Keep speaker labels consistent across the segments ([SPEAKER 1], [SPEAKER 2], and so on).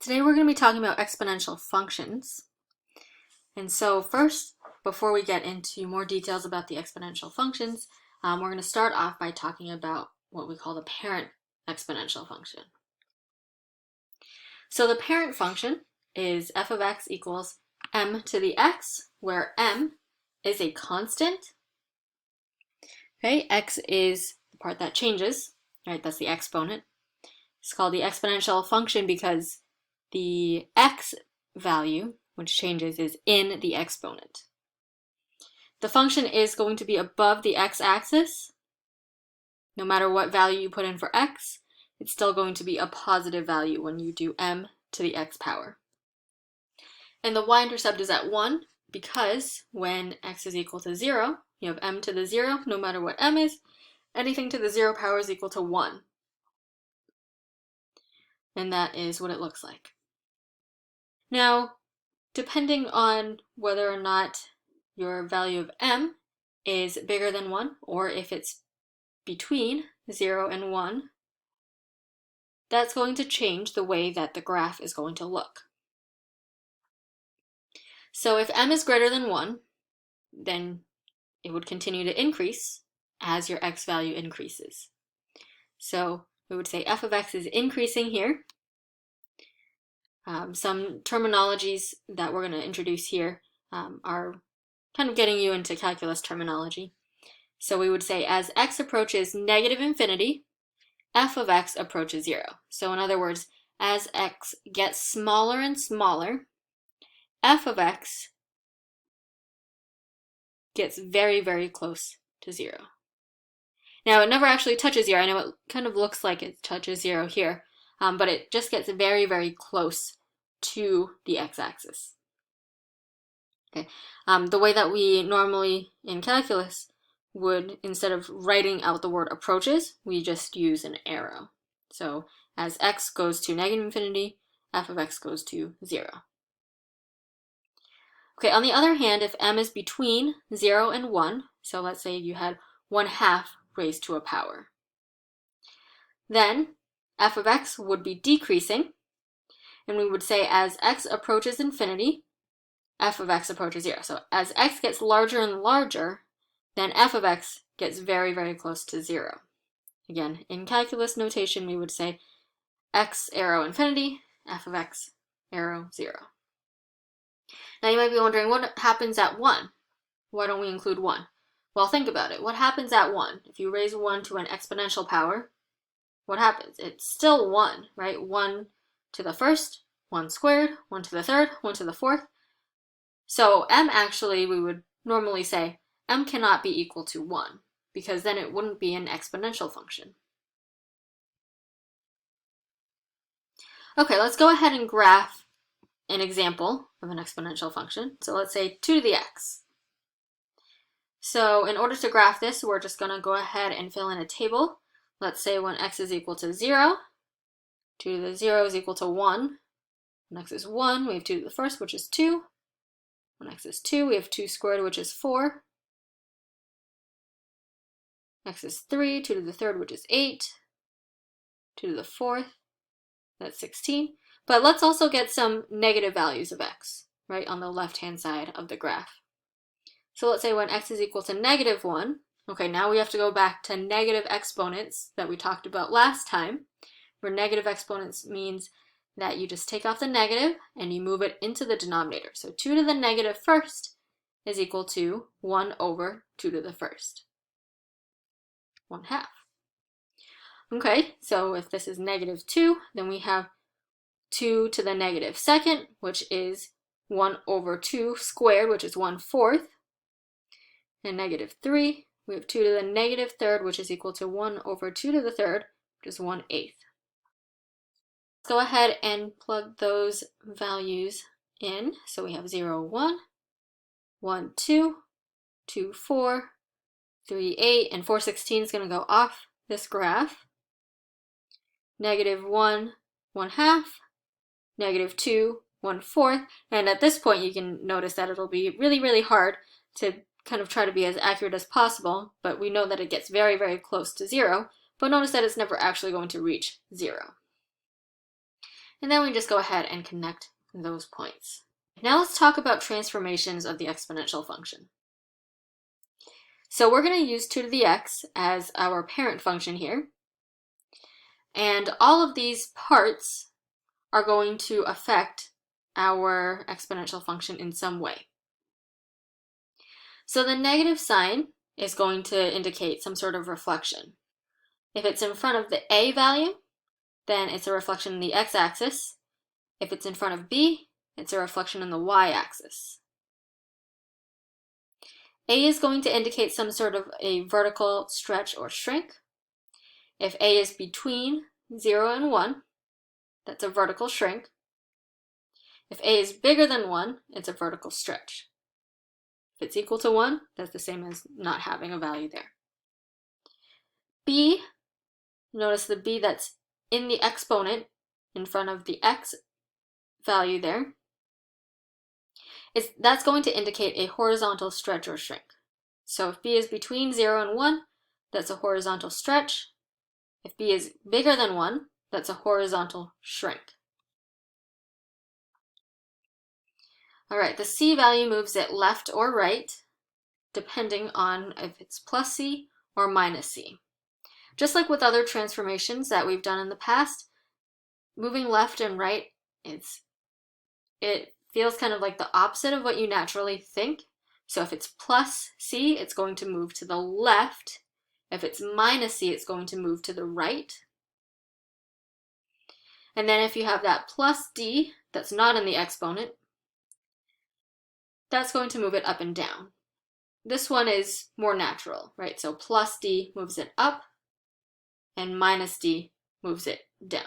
[SPEAKER 1] Today we're going to be talking about exponential functions. And so first, before we get into more details about the exponential functions, we're going to start off by talking about what we call the parent exponential function. So the parent function is f of x equals m to the x, where m is a constant. Okay, x is the part that changes, right? That's the exponent. It's called the exponential function because the x value, which changes, is in the exponent. The function is going to be above the x-axis. No matter what value you put in for x, it's still going to be a positive value when you do m to the x power. And the y-intercept is at 1 because when x is equal to 0, you have m to the 0, no matter what m is, anything to the 0 power is equal to 1. And that is what it looks like. Now, depending on whether or not your value of m is bigger than 1, or if it's between 0 and 1, that's going to change the way that the graph is going to look. So if m is greater than 1, then it would continue to increase as your x value increases. So we would say f of x is increasing here. Some terminologies that we're going to introduce here are kind of getting you into calculus terminology. So we would say as x approaches negative infinity, f of x approaches 0. So in other words, as x gets smaller and smaller, f of x gets very, very close to 0. Now it never actually touches 0. I know it kind of looks like it touches 0 here, but it just gets very, very close to the x-axis. Okay. The way that we normally in calculus would, instead of writing out the word approaches, we just use an arrow. So as x goes to negative infinity, f of x goes to 0. Okay, on the other hand, if m is between 0 and 1, so let's say you had 1/2 raised to a power, then f of x would be decreasing, and we would say as x approaches infinity, f of x approaches 0. So as x gets larger and larger, then f of x gets very, very close to 0. Again, in calculus notation, we would say x arrow infinity, f of x arrow 0. Now you might be wondering, what happens at 1? Why don't we include 1? Well, think about it. What happens at 1? If you raise 1 to an exponential power, what happens? It's still 1, right? 1 to the first, 1 squared, 1 to the third, 1 to the fourth. So m actually, we would normally say, m cannot be equal to 1, because then it wouldn't be an exponential function. Okay, let's go ahead and graph an example of an exponential function. So let's say 2 to the x. So in order to graph this, we're just going to go ahead and fill in a table. Let's say when x is equal to 0, 2 to the 0 is equal to 1. When x is 1, we have 2 to the first, which is 2. When x is 2, we have 2 squared, which is 4. X is 3, 2 to the third, which is 8. 2 to the fourth, that's 16. But let's also get some negative values of x, right, on the left-hand side of the graph. So let's say when x is equal to -1, okay, now we have to go back to negative exponents that we talked about last time, where negative exponents means that you just take off the negative and you move it into the denominator. So 2 to the negative first is equal to 1 over 2 to the first, 1/2. Okay, so if this is -2, then we have 2 to the negative second, which is 1 over 2 squared, which is 1/4. And -3, we have 2 to the negative third, which is equal to 1 over 2 to the third, which is 1/8. Let's go ahead and plug those values in. So we have 0, 1, 1, 2, 2, 4, 3, 8, and 4/16 is going to go off this graph. -1, 1/2, -2, 1/4, and at this point you can notice that it'll be really, really hard to kind of try to be as accurate as possible, but we know that it gets very, very close to 0, but notice that it's never actually going to reach 0. And then we just go ahead and connect those points. Now let's talk about transformations of the exponential function. So we're going to use 2 to the x as our parent function here. And all of these parts are going to affect our exponential function in some way. So the negative sign is going to indicate some sort of reflection. If it's in front of the a value, then it's a reflection in the x-axis. If it's in front of b, it's a reflection in the y-axis. A is going to indicate some sort of a vertical stretch or shrink. If a is between 0 and 1, that's a vertical shrink. If a is bigger than 1, it's a vertical stretch. If it's equal to 1, that's the same as not having a value there. B, notice the b that's in the exponent in front of the x value there, that's going to indicate a horizontal stretch or shrink. So if b is between 0 and 1, that's a horizontal stretch. If b is bigger than 1, that's a horizontal shrink. All right, the c value moves it left or right, depending on if it's plus c or minus c. Just like with other transformations that we've done in the past, moving left and right, it feels kind of like the opposite of what you naturally think. So if it's plus c, it's going to move to the left. If it's minus c, it's going to move to the right. And then if you have that plus d that's not in the exponent, that's going to move it up and down. This one is more natural, right? So plus d moves it up, and minus d moves it down.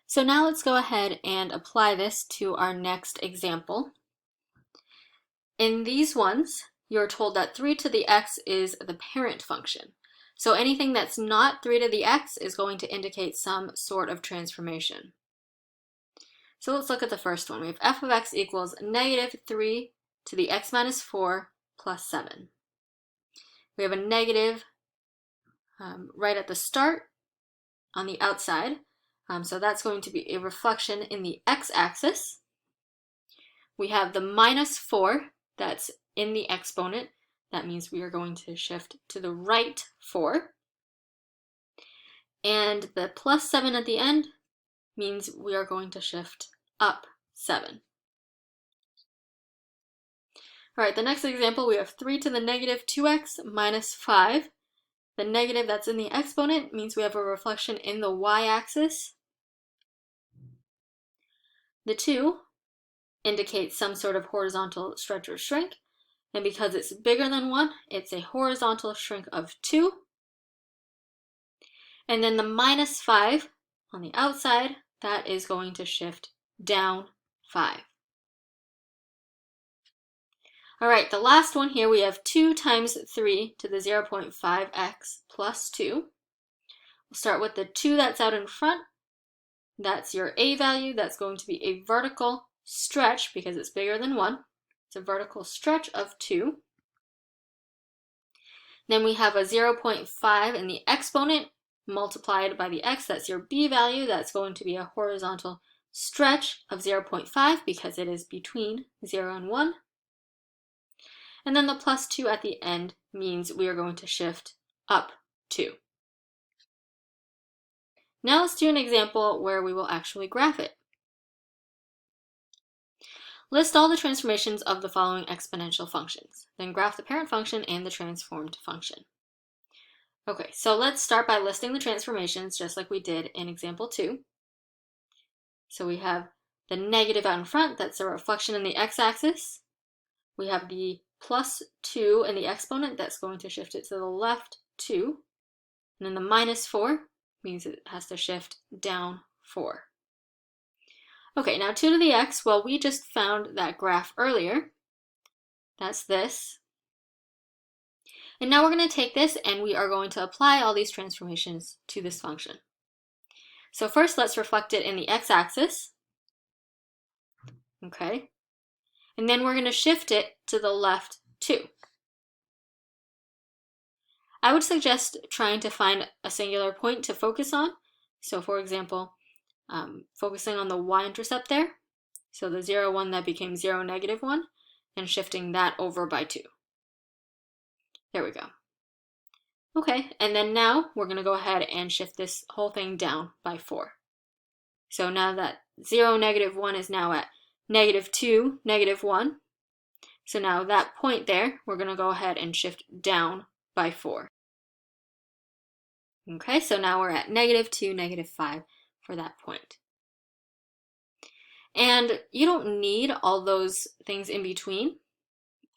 [SPEAKER 1] So now let's go ahead and apply this to our next example. In these ones, you're told that 3 to the x is the parent function. So anything that's not 3 to the x is going to indicate some sort of transformation. So let's look at the first one. We have f of x equals negative 3 to the x minus 4 plus 7. We have a negative right at the start on the outside. So that's going to be a reflection in the x-axis. We have the minus 4 that's in the exponent. That means we are going to shift to the right 4. And the plus 7 at the end means we are going to shift up 7. All right, the next example, we have 3 to the negative 2x minus 5. The negative that's in the exponent means we have a reflection in the y-axis. The 2 indicates some sort of horizontal stretch or shrink. And because it's bigger than 1, it's a horizontal shrink of 2. And then the minus 5 on the outside, that is going to shift down 5. All right, the last one here, we have 2 times 3 to the 0.5x plus 2. We'll start with the 2 that's out in front. That's your a value. That's going to be a vertical stretch because it's bigger than 1. It's a vertical stretch of 2. Then we have a 0.5 in the exponent multiplied by the x. That's your b value. That's going to be a horizontal stretch of 0.5 because it is between 0 and 1. And then the plus 2 at the end means we are going to shift up 2. Now let's do an example where we will actually graph it. List all the transformations of the following exponential functions. Then graph the parent function and the transformed function. Okay, so let's start by listing the transformations just like we did in example 2. So we have the negative out in front, that's a reflection in the x-axis. We have the plus 2 in the exponent, that's going to shift it to the left 2. And then the minus 4 means it has to shift down 4. Okay, now 2 to the x, well, we just found that graph earlier. That's this. And now we're going to take this and we are going to apply all these transformations to this function. So first, let's reflect it in the x-axis. Okay. And then we're going to shift it to the left 2. I would suggest trying to find a singular point to focus on. So for example, focusing on the y-intercept there. So the 0, 1, that became 0, negative 1, and shifting that over by 2. There we go. Okay, and then now we're going to go ahead and shift this whole thing down by 4. So now that 0, negative 1 is now at negative 2, negative 1. So now that point there, we're going to go ahead and shift down by 4. Okay, so now we're at negative 2, negative 5 for that point. And you don't need all those things in between.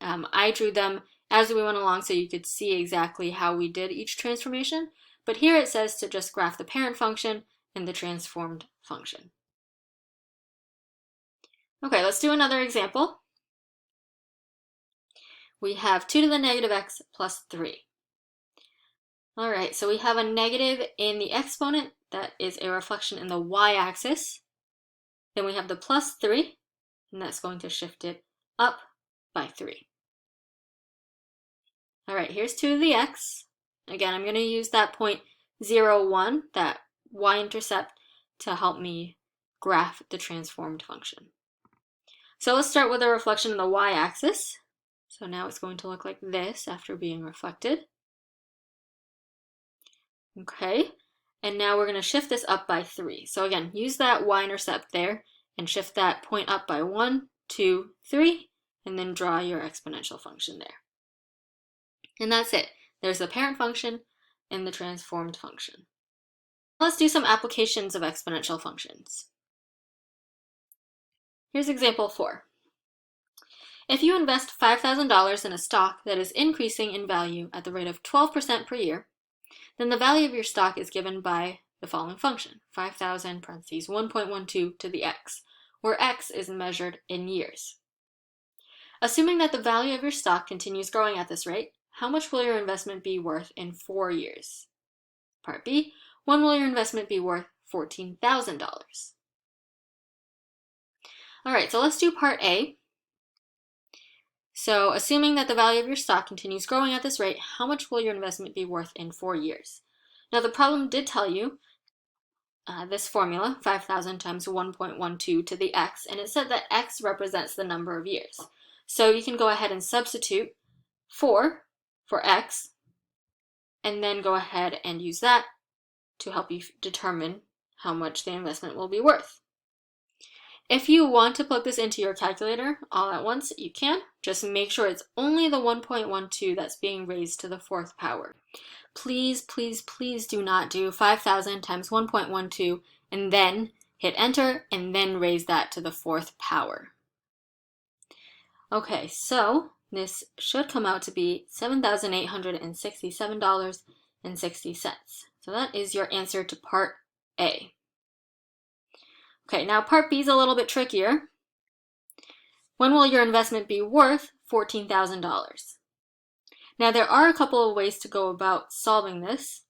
[SPEAKER 1] I drew them as we went along so you could see exactly how we did each transformation. But here it says to just graph the parent function and the transformed function. Okay, let's do another example. We have 2 to the negative x plus 3. All right, so we have a negative in the exponent. That is a reflection in the y-axis. Then we have the plus 3, and that's going to shift it up by 3. All right, here's 2 to the x. Again, I'm going to use that point 0, 1, that y-intercept, to help me graph the transformed function. So let's start with a reflection in the y-axis. So now it's going to look like this after being reflected. Okay, and now we're going to shift this up by 3. So again, use that y-intercept there and shift that point up by 1, 2, 3, and then draw your exponential function there. And that's it. There's the parent function and the transformed function. Let's do some applications of exponential functions. Here's example 4. If you invest $5,000 in a stock that is increasing in value at the rate of 12% per year, then the value of your stock is given by the following function, 5,000 parentheses 1.12 to the x, where x is measured in years. Assuming that the value of your stock continues growing at this rate, how much will your investment be worth in 4 years? Part B, when will your investment be worth $14,000? All right, so let's do part A. So assuming that the value of your stock continues growing at this rate, how much will your investment be worth in 4 years? Now the problem did tell you this formula, 5,000 times 1.12 to the x, and it said that x represents the number of years. So you can go ahead and substitute 4 for x, and then go ahead and use that to help you determine how much the investment will be worth. If you want to plug this into your calculator all at once, you can. Just make sure it's only the 1.12 that's being raised to the 4th power. Please, please, please do not do 5,000 times 1.12 and then hit enter and then raise that to the 4th power. Okay, so this should come out to be $7,867.60. So that is your answer to part A. Okay, now part B is a little bit trickier. When will your investment be worth $14,000? Now there are a couple of ways to go about solving this,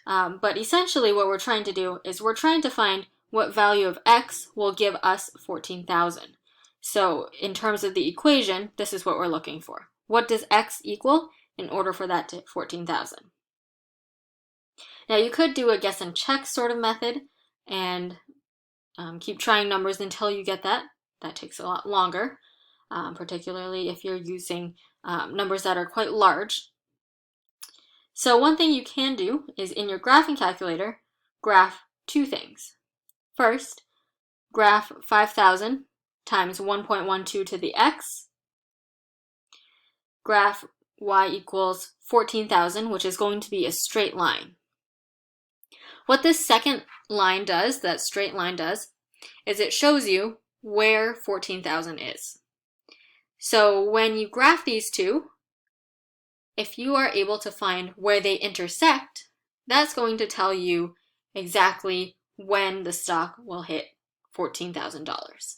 [SPEAKER 1] but essentially what we're trying to do is we're trying to find what value of x will give us 14,000. So in terms of the equation, this is what we're looking for. What does x equal in order for that to 14,000? Now you could do a guess and check sort of method and keep trying numbers until you get that. That takes a lot longer, particularly if you're using numbers that are quite large. So one thing you can do is in your graphing calculator, graph 2 things. First, graph 5,000 times 1.12 to the x. Graph y equals 14,000, which is going to be a straight line. What this second line does, that straight line does, is it shows you where 14,000 is. So when you graph these two, if you are able to find where they intersect, that's going to tell you exactly when the stock will hit $14,000.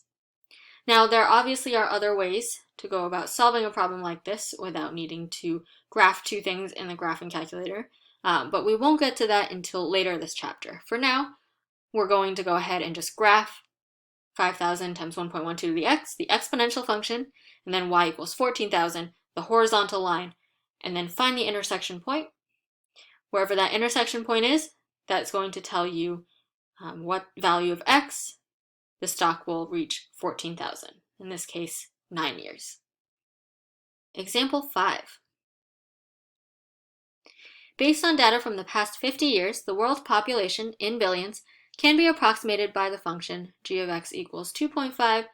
[SPEAKER 1] Now, there obviously are other ways to go about solving a problem like this without needing to graph 2 things in the graphing calculator, but we won't get to that until later in this chapter. For now, we're going to go ahead and just graph 5,000 times 1.12 to the x, the exponential function, and then y equals 14,000, the horizontal line, and then find the intersection point. Wherever that intersection point is, that's going to tell you what value of x, the stock will reach 14,000. In this case, 9 years. Example 5. Based on data from the past 50 years, the world population in billions can be approximated by the function g of x equals 2.5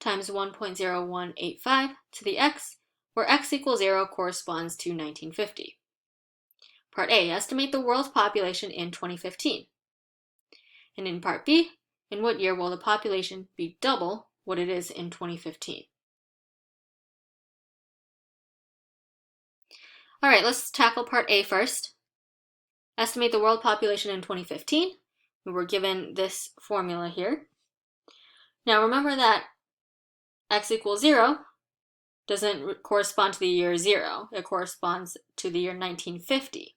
[SPEAKER 1] times 1.0185 to the x, where x equals 0 corresponds to 1950. Part A, estimate the world population in 2015. And in Part B, in what year will the population be double what it is in 2015? All right, let's tackle Part A first. Estimate the world population in 2015. We were given this formula here. Now remember that x equals 0 doesn't correspond to the year 0. It corresponds to the year 1950.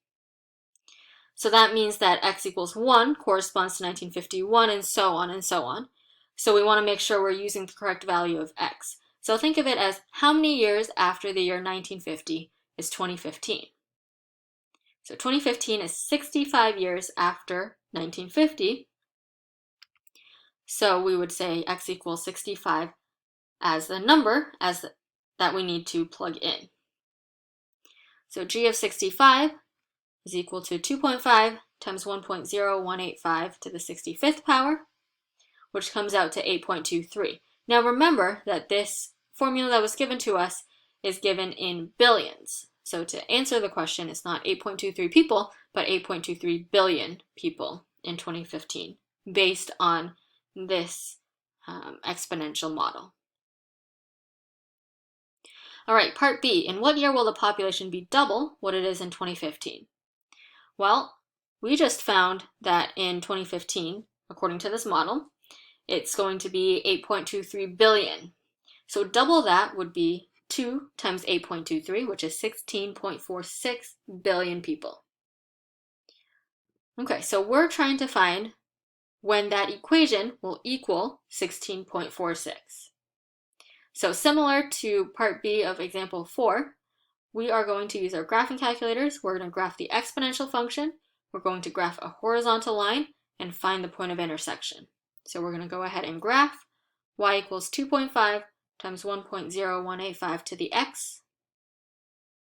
[SPEAKER 1] So that means that x equals 1 corresponds to 1951, and so on and so on. So we want to make sure we're using the correct value of x. So think of it as how many years after the year 1950 is 2015? So 2015 is 65 years after 1950. So we would say x equals 65 as the number that we need to plug in. So g of 65 is equal to 2.5 times 1.0185 to the 65th power, which comes out to 8.23. Now remember that this formula that was given to us is given in billions. So to answer the question, it's not 8.23 people, but 8.23 billion people in 2015, based on this exponential model. All right, Part B, in what year will the population be double what it is in 2015? Well, we just found that in 2015, according to this model, it's going to be 8.23 billion. So double that would be 2 times 8.23, which is 16.46 billion people. Okay, so we're trying to find when that equation will equal 16.46. So similar to Part B of example 4, we are going to use our graphing calculators. We're going to graph the exponential function. We're going to graph a horizontal line and find the point of intersection. So we're going to go ahead and graph y equals 2.5 times 1.0185 to the x.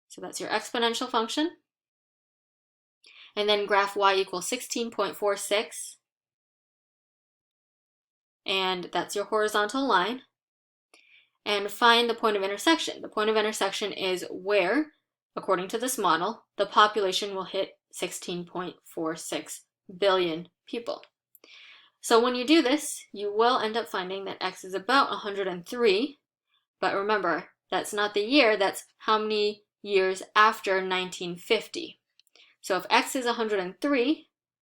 [SPEAKER 1] So that's your exponential function. And then graph y equals 16.46. And that's your horizontal line. And find the point of intersection. The point of intersection is where, according to this model, the population will hit 16.46 billion people. So when you do this, you will end up finding that x is about 103. But remember, that's not the year, that's how many years after 1950. So if x is 103,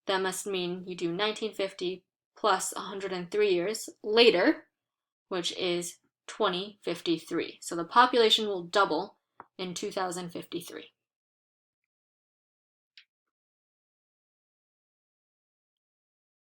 [SPEAKER 1] that must mean you do 1950 plus 103 years later, which is 2053. So the population will double in 2053.